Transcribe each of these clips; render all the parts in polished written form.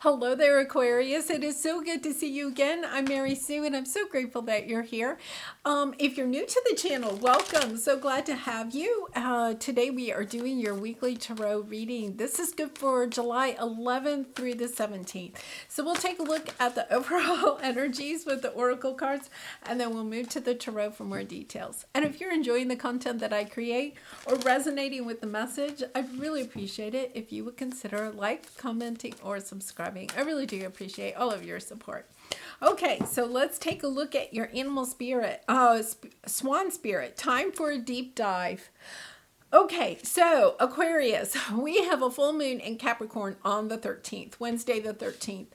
Hello there, Aquarius. It is so good to see you again. I'm Mary Sue, and I'm so grateful that you're here. If you're new to the channel, welcome. So glad to have you. Today we are doing your weekly tarot reading. This is good for July 11th through the 17th. So we'll take a look at the overall energies with the oracle cards, and then we'll move to the tarot for more details. And if you're enjoying the content that I create or resonating with the message, I'd really appreciate it if you would consider commenting, or subscribing. I really do appreciate all of your support. Okay, so let's take a look at your animal spirit, swan spirit. Time for a deep dive. Okay, so Aquarius, we have a full moon in Capricorn on the 13th, Wednesday the 13th.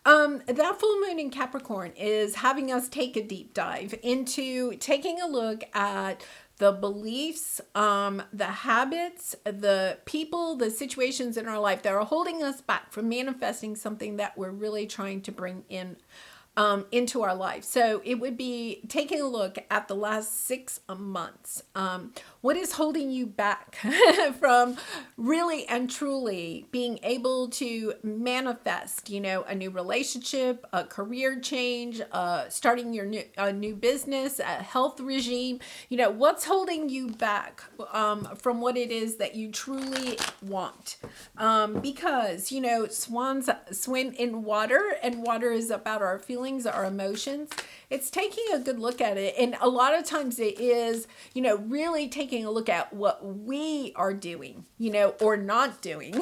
That full moon in Capricorn is having us take a deep dive into taking a look at the beliefs, the habits, the people, the situations in our life that are holding us back from manifesting something that we're really trying to bring in into our life. So it would be taking a look at the last 6 months. What is holding you back from really and truly being able to manifest, a new relationship, a career change, starting your new business, a health regime? What's holding you back from what it is that you truly want? Because, swans swim in water, and water is about our feelings, our emotions. It's taking a good look at it. And a lot of times it is, really taking a look at what we are doing, or not doing,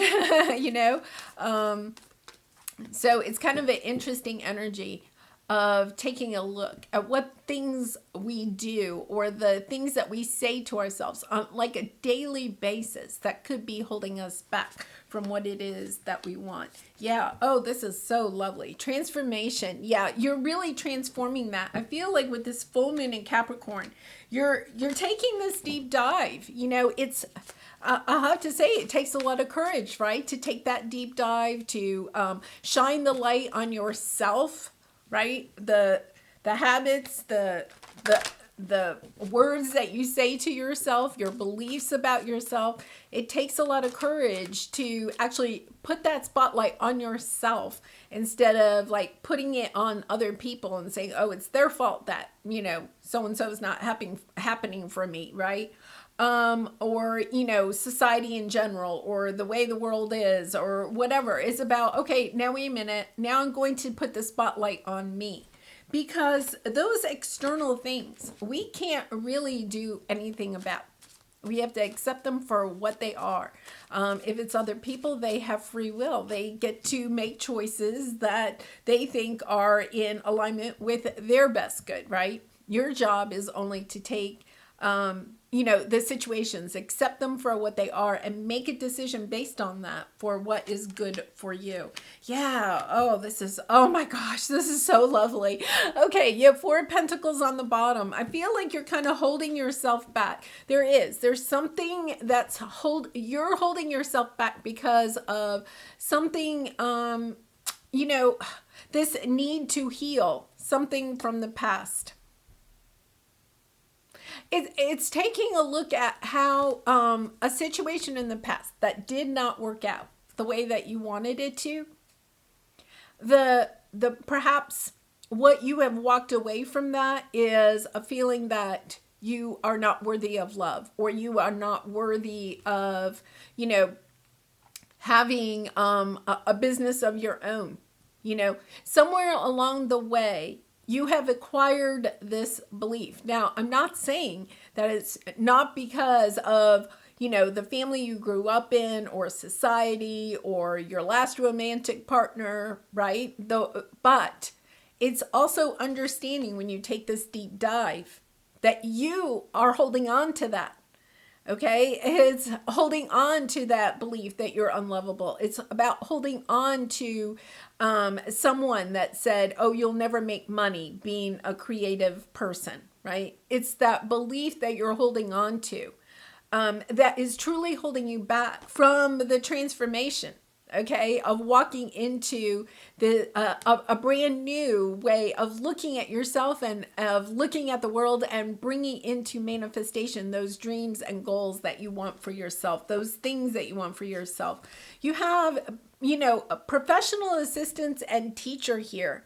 So it's kind of an interesting energy of taking a look at what things we do or the things that we say to ourselves on like a daily basis that could be holding us back from what it is that we want. Yeah. Oh, this is so lovely. Transformation. Yeah, you're really transforming that. I feel like with this full moon in Capricorn, you're taking this deep dive. It's I have to say, it takes a lot of courage, right? To take that deep dive, to shine the light on yourself, right? The habits, the words that you say to yourself, your beliefs about yourself. It takes a lot of courage to actually put that spotlight on yourself instead of like putting it on other people and saying, oh, it's their fault that, so-and-so is not happening for me, right? Or, society in general, or the way the world is, or whatever. It's about, okay, now wait a minute. Now I'm going to put the spotlight on me. Because those external things, we can't really do anything about. We have to accept them for what they are. If it's other people, they have free will. They get to make choices that they think are in alignment with their best good, right? Your job is only to take the situations, accept them for what they are, and make a decision based on that for what is good for you. Yeah. Oh my gosh, this is so lovely. Okay. You have 4 pentacles on the bottom. I feel like you're kind of holding yourself back. There's something that's you're holding yourself back because of something, this need to heal something from the past. It's taking a look at how a situation in the past that did not work out the way that you wanted it to, the perhaps what you have walked away from that is a feeling that you are not worthy of love, or you are not worthy of, having a business of your own. Somewhere along the way, you have acquired this belief. Now, I'm not saying that it's not because of, the family you grew up in, or society, or your last romantic partner, right? But it's also understanding, when you take this deep dive, that you are holding on to that. Okay, it's holding on to that belief that you're unlovable. It's about holding on to someone that said, oh, you'll never make money being a creative person, right? It's that belief that you're holding on to that is truly holding you back from the transformation, okay, of walking into a brand new way of looking at yourself and of looking at the world, and bringing into manifestation those dreams and goals that you want for yourself, those things that you want for yourself. You have a professional assistance and teacher here.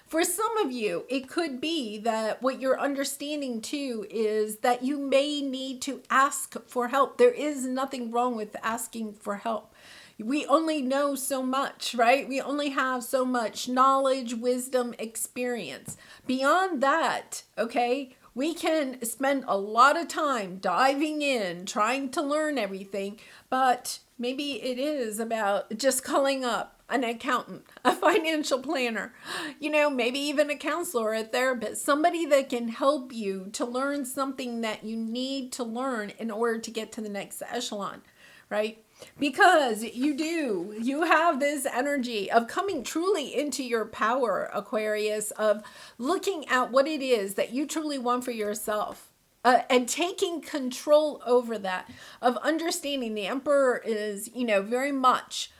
For some of you, it could be that what you're understanding too is that you may need to ask for help. There is nothing wrong with asking for help. We only know so much, right? We only have so much knowledge, wisdom, experience. Beyond that, okay, we can spend a lot of time diving in, trying to learn everything, but maybe it is about just calling up an accountant, a financial planner, maybe even a counselor or a therapist, somebody that can help you to learn something that you need to learn in order to get to the next echelon, right? Because you have this energy of coming truly into your power, Aquarius, of looking at what it is that you truly want for yourself. And taking control over that, of understanding the Emperor is, very much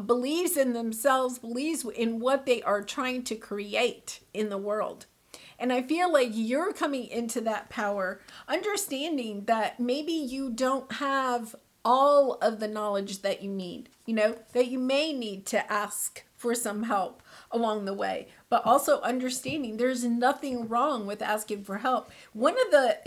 believes in themselves, believes in what they are trying to create in the world. And I feel like you're coming into that power, understanding that maybe you don't have all of the knowledge that you need, that you may need to ask for some help along the way, but also understanding there's nothing wrong with asking for help. One of the,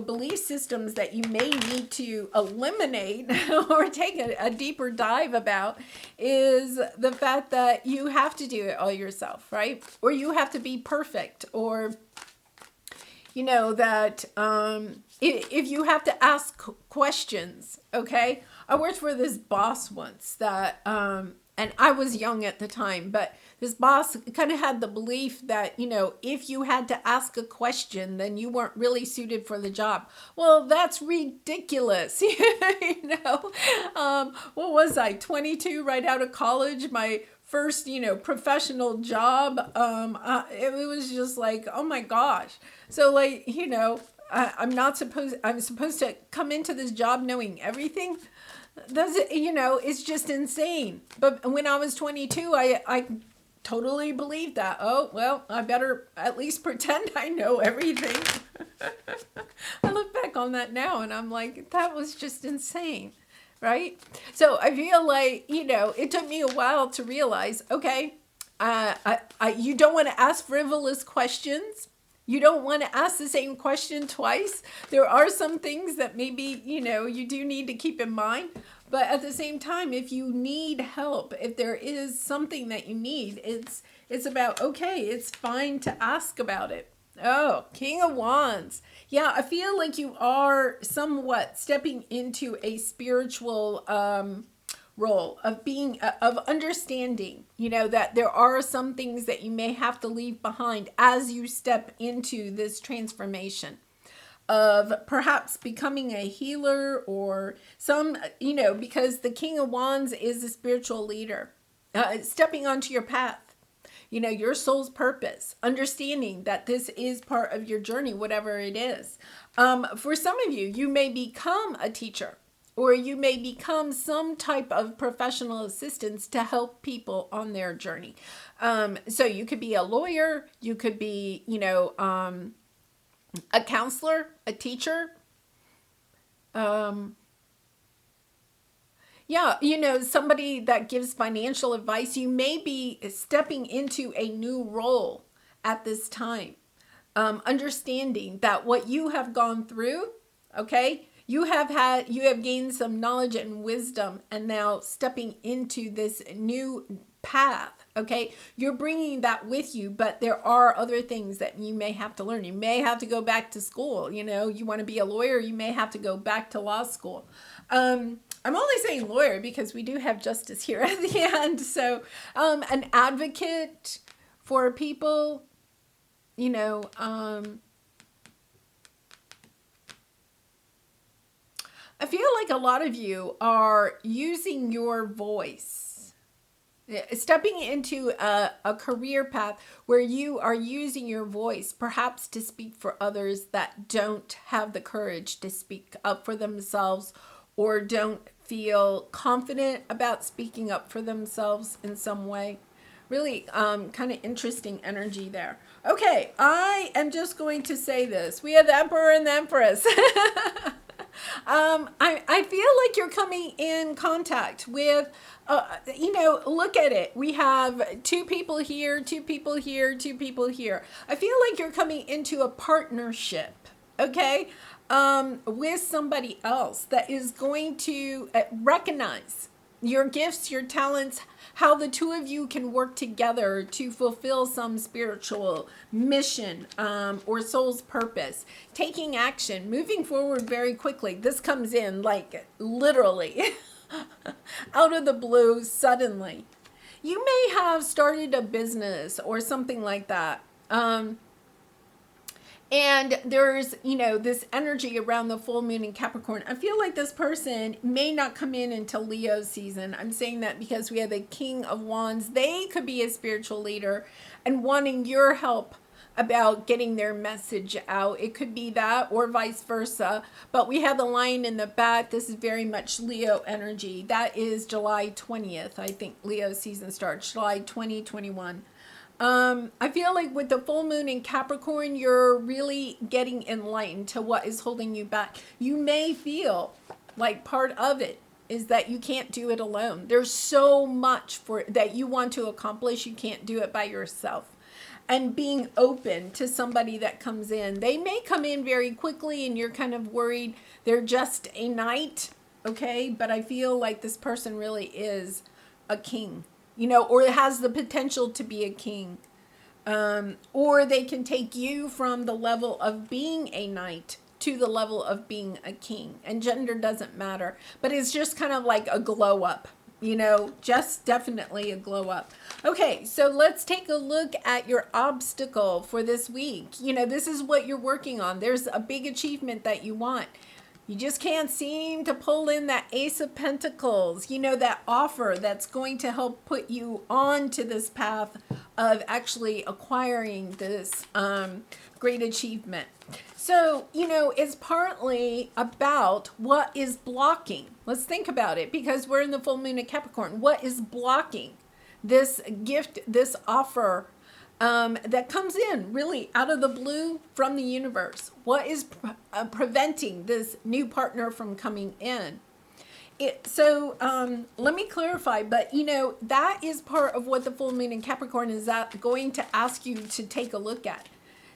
belief systems that you may need to eliminate or take a deeper dive about is the fact that you have to do it all yourself, right? Or you have to be perfect, or that if you have to ask questions, okay? I worked for this boss once that, and I was young at the time, but this boss kind of had the belief that, if you had to ask a question, then you weren't really suited for the job. Well, that's ridiculous. What was I, 22, right out of college? My first, professional job. It was just like, oh my gosh. So I'm supposed to come into this job knowing everything. It's just insane. But when I was 22, I totally believed that. Oh, well, I better at least pretend I know everything. I look back on that now and I'm like, that was just insane, right? So I feel like, it took me a while to realize, okay, you don't want to ask frivolous questions. You don't want to ask the same question twice. There are some things that maybe, you do need to keep in mind. But at the same time, if you need help, if there is something that you need, it's about, okay, it's fine to ask about it. Oh, King of Wands. Yeah, I feel like you are somewhat stepping into a spiritual role of being, of understanding, that there are some things that you may have to leave behind as you step into this transformation of perhaps becoming a healer or some, because the King of Wands is a spiritual leader, stepping onto your path, your soul's purpose, understanding that this is part of your journey, whatever it is. For some of you, you may become a teacher, or you may become some type of professional assistance to help people on their journey. So you could be a lawyer, you could be, a counselor, a teacher. Somebody that gives financial advice. You may be stepping into a new role at this time. Understanding that what you have gone through, okay, you have gained some knowledge and wisdom, and now stepping into this new path. Okay, you're bringing that with you, but there are other things that you may have to learn. You may have to go back to school. You want to be a lawyer, you may have to go back to law school. I'm only saying lawyer because we do have justice here at the end. So an advocate for people, I feel like a lot of you are using your voice, stepping into a career path where you are using your voice, perhaps to speak for others that don't have the courage to speak up for themselves, or don't feel confident about speaking up for themselves in some way. Really kind of interesting energy there. Okay, I am just going to say this. We have the Emperor and the Empress. I feel like you're coming in contact with, look at it. We have two people here, two people here, two people here. I feel like you're coming into a partnership, okay, with somebody else that is going to recognize your gifts, your talents, how the two of you can work together to fulfill some spiritual mission or soul's purpose. Taking action, moving forward very quickly. This comes in like literally out of the blue suddenly. You may have started a business or something like that. And there's, this energy around the full moon in Capricorn. I feel like this person may not come in until Leo season. I'm saying that because we have the King of Wands. They could be a spiritual leader and wanting your help about getting their message out. It could be that or vice versa. But we have the Lion in the back. This is very much Leo energy. That is July 20th. I think Leo season starts July 2021. I feel like with the full moon in Capricorn, you're really getting enlightened to what is holding you back. You may feel like part of it is that you can't do it alone. There's so much that you want to accomplish. You can't do it by yourself. And being open to somebody that comes in. They may come in very quickly and you're kind of worried they're just a knight, okay? But I feel like this person really is a king. Or it has the potential to be a king. Or they can take you from the level of being a knight to the level of being a king. And gender doesn't matter. But it's just kind of like a glow up, just definitely a glow up. Okay, so let's take a look at your obstacle for this week. This is what you're working on. There's a big achievement that you want. You just can't seem to pull in that Ace of Pentacles, that offer that's going to help put you on to this path of actually acquiring this great achievement. So, it's partly about what is blocking. Let's think about it because we're in the full moon of Capricorn. What is blocking this gift, this offer that comes in really out of the blue from the universe? What is preventing this new partner from coming in? Let me clarify, but that is part of what the full moon in Capricorn is going to ask you to take a look at.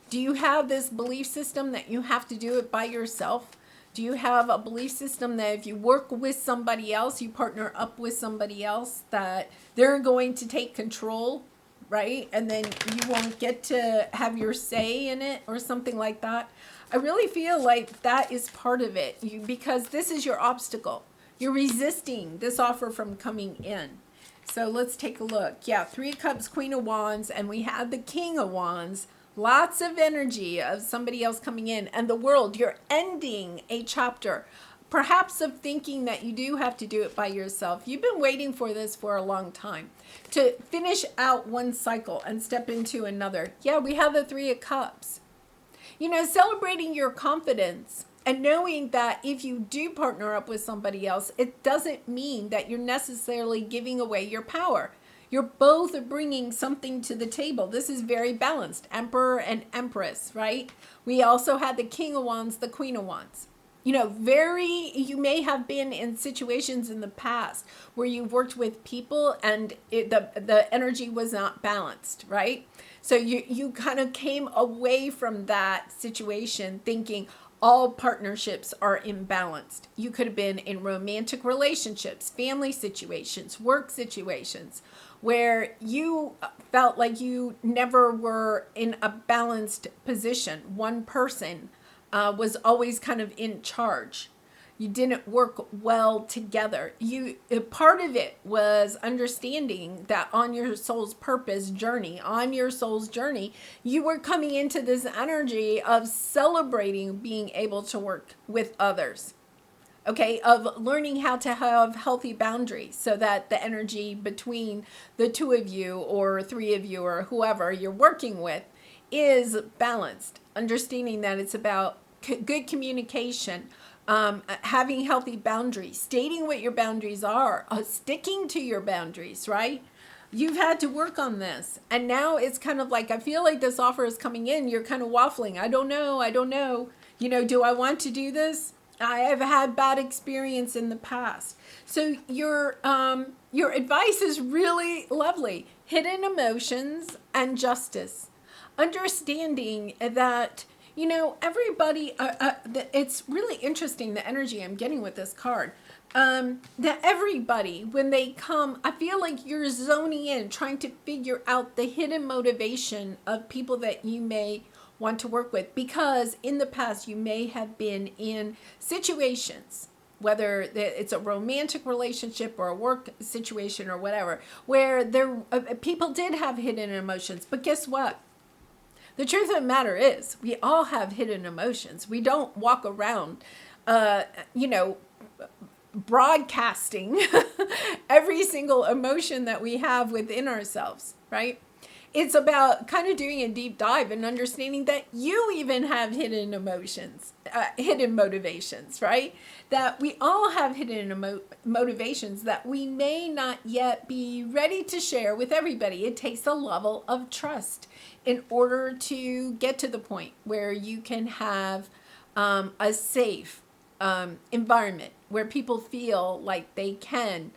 Do you have this belief system that you have to do it by yourself? Do you have a belief system that if you work with somebody else, you partner up with somebody else, that they're going to take control, right? And then you won't get to have your say in it or something like that? I really feel like that is part of it because this is your obstacle. You're resisting this offer from coming in. So let's take a look. Yeah, Three of Cups, Queen of Wands, and we have the King of Wands. Lots of energy of somebody else coming in. And the World, you're ending a chapter, perhaps of thinking that you do have to do it by yourself. You've been waiting for this for a long time, to finish out one cycle and step into another. Yeah, we have the Three of Cups. Celebrating your confidence and knowing that if you do partner up with somebody else, it doesn't mean that you're necessarily giving away your power. You're both bringing something to the table. This is very balanced. Emperor and Empress, right? We also had the King of Wands, the Queen of Wands. You may have been in situations in the past where you've worked with people and the energy was not balanced, right? So you kind of came away from that situation thinking all partnerships are imbalanced. You could have been in romantic relationships, family situations, work situations, where you felt like you never were in a balanced position. One person was always kind of in charge. You didn't work well together. Part of it was understanding that on your soul's purpose journey, you were coming into this energy of celebrating being able to work with others. Okay, of learning how to have healthy boundaries so that the energy between the two of you or three of you or whoever you're working with is balanced. Understanding that it's about good communication, having healthy boundaries, stating what your boundaries are, sticking to your boundaries, right? You've had to work on this. And now it's kind of like, I feel like this offer is coming in. You're kind of waffling. I don't know. Do I want to do this? I have had bad experience in the past. So your advice is really lovely. Hidden emotions and justice. Understanding that, everybody, it's really interesting the energy I'm getting with this card. That everybody, when they come, I feel like you're zoning in, trying to figure out the hidden motivation of people that you may want to work with, because in the past you may have been in situations, whether it's a romantic relationship or a work situation or whatever, where people did have hidden emotions. But guess what? The truth of the matter is, we all have hidden emotions. We don't walk around, broadcasting every single emotion that we have within ourselves, right? It's about kind of doing a deep dive and understanding that you even have hidden emotions, hidden motivations, right? That we all have hidden motivations that we may not yet be ready to share with everybody. It takes a level of trust in order to get to the point where you can have a safe environment where people feel like they can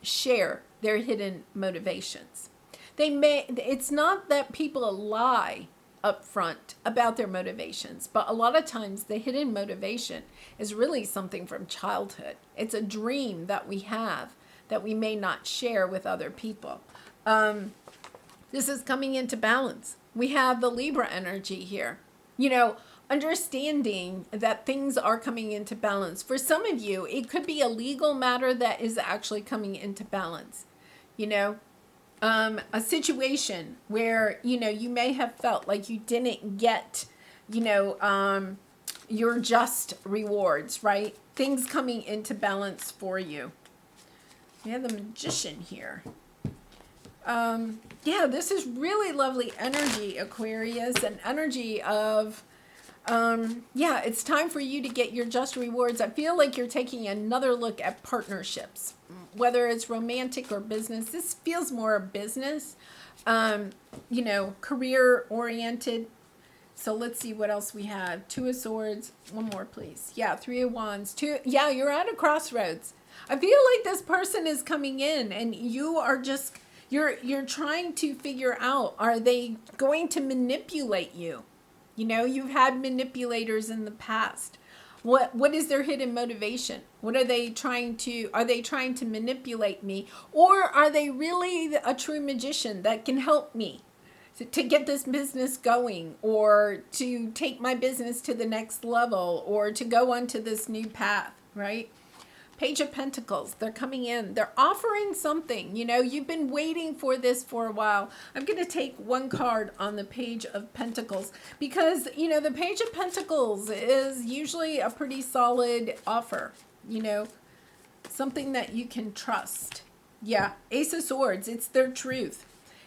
share their hidden motivations. It's not that people lie up front about their motivations, but a lot of times the hidden motivation is really something from childhood. It's a dream that we have that we may not share with other people. This is coming into balance. We have the Libra energy here. Understanding that things are coming into balance. For some of you, it could be a legal matter that is actually coming into balance. A situation where, you may have felt like you didn't get, your just rewards, right? Things coming into balance for you. We have the Magician here. This is really lovely energy, Aquarius, an energy of, it's time for you to get your just rewards. I feel like you're taking another look at partnerships, whether it's romantic or business. This feels more business, career oriented. So let's see what else we have. 2 of Swords. One more, please. Yeah, 3 of Wands. You're at a crossroads. I feel like this person is coming in and you are just, you're trying to figure out, are they going to manipulate you? You've had manipulators in the past. What is their hidden motivation? Are they trying to manipulate me? Or are they really a true magician that can help me to get this business going, or to take my business to the next level, or to go onto this new path, right? Page of Pentacles, they're coming in. They're offering something. You've been waiting for this for a while. I'm going to take one card on the Page of Pentacles because, the Page of Pentacles is usually a pretty solid offer, something that you can trust. Yeah, Ace of Swords, it's their truth.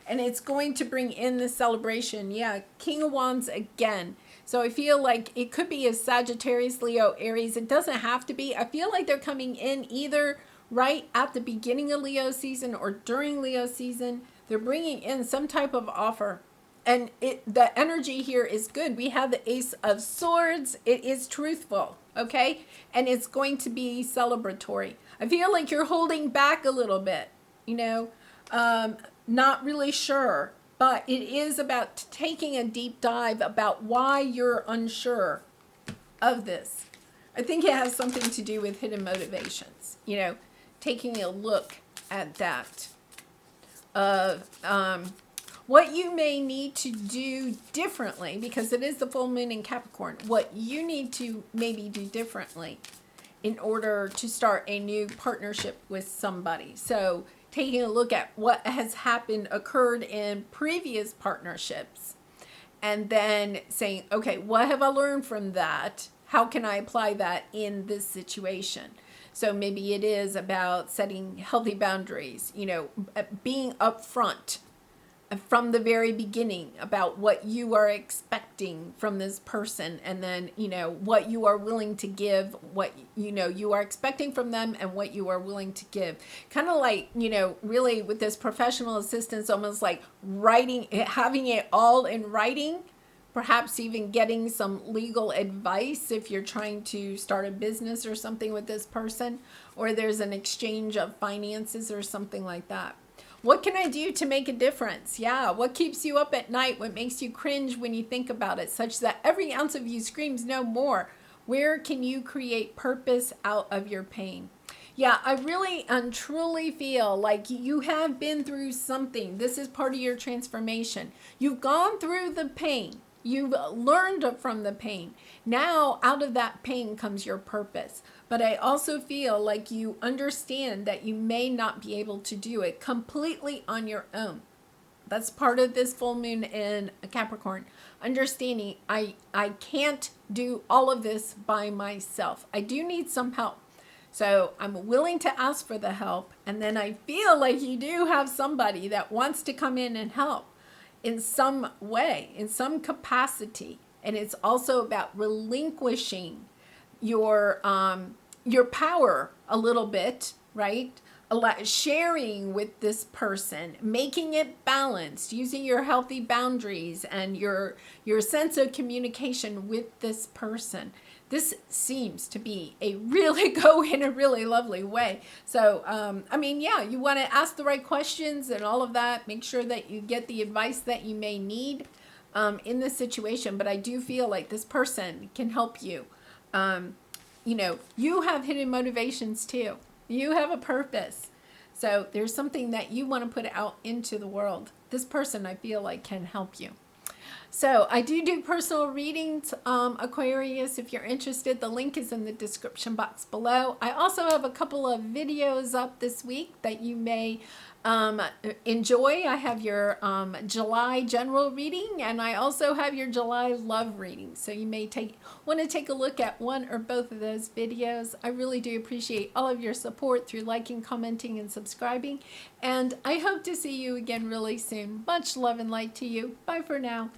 And it's going to bring in the celebration. Yeah, King of Wands again. So I feel like it could be a Sagittarius, Leo, Aries. It doesn't have to be. I feel like they're coming in either right at the beginning of Leo season or during Leo season. They're bringing in some type of offer. And the energy here is good. We have the Ace of Swords. It is truthful, okay? And it's going to be celebratory. I feel like you're holding back a little bit, not really sure. But it is about taking a deep dive about why you're unsure of this. I think it has something to do with hidden motivations. Taking a look at that. What you may need to do differently, because it is the full moon in Capricorn. What you need to maybe do differently in order to start a new partnership with somebody. So taking a look at what has occurred in previous partnerships, and then saying, okay, what have I learned from that? How can I apply that in this situation? So maybe it is about setting healthy boundaries, being upfront from the very beginning about what you are expecting from this person, and then what you are willing to give, what you are expecting from them, and what you are willing to give. Kind of like really with this professional assistance, almost like writing, having it all in writing, perhaps even getting some legal advice if you're trying to start a business or something with this person, or there's an exchange of finances or something like that. What can I do to make a difference? Yeah, what keeps you up at night? What makes you cringe when you think about it, such that every ounce of you screams no more? Where can you create purpose out of your pain? Yeah, I really and truly feel like you have been through something. This is part of your transformation. You've gone through the pain. You've learned from the pain. Now, out of that pain comes your purpose. But I also feel like you understand that you may not be able to do it completely on your own. That's part of this full moon in Capricorn. Understanding I can't do all of this by myself. I do need some help. So I'm willing to ask for the help. And then I feel like you do have somebody that wants to come in and help in some way, in some capacity. And it's also about relinquishing your power a little bit, right? Sharing with this person, making it balanced, using your healthy boundaries and your sense of communication with this person. This seems to be a really go in a really lovely way. So, I mean, yeah, you want to ask the right questions and all of that. Make sure that you get the advice that you may need in this situation. But I do feel like this person can help you. You know, you have hidden motivations too. You have a purpose. So there's something that you want to put out into the world. This person, I feel like, can help you. So I do personal readings, Aquarius. If you're interested, the link is in the description box below. I also have a couple of videos up this week that you may enjoy. I have your July general reading, and I also have your July love reading. So you may want to take a look at one or both of those videos. I really do appreciate all of your support through liking, commenting, and subscribing. And I hope to see you again really soon. Much love and light to you. Bye for now.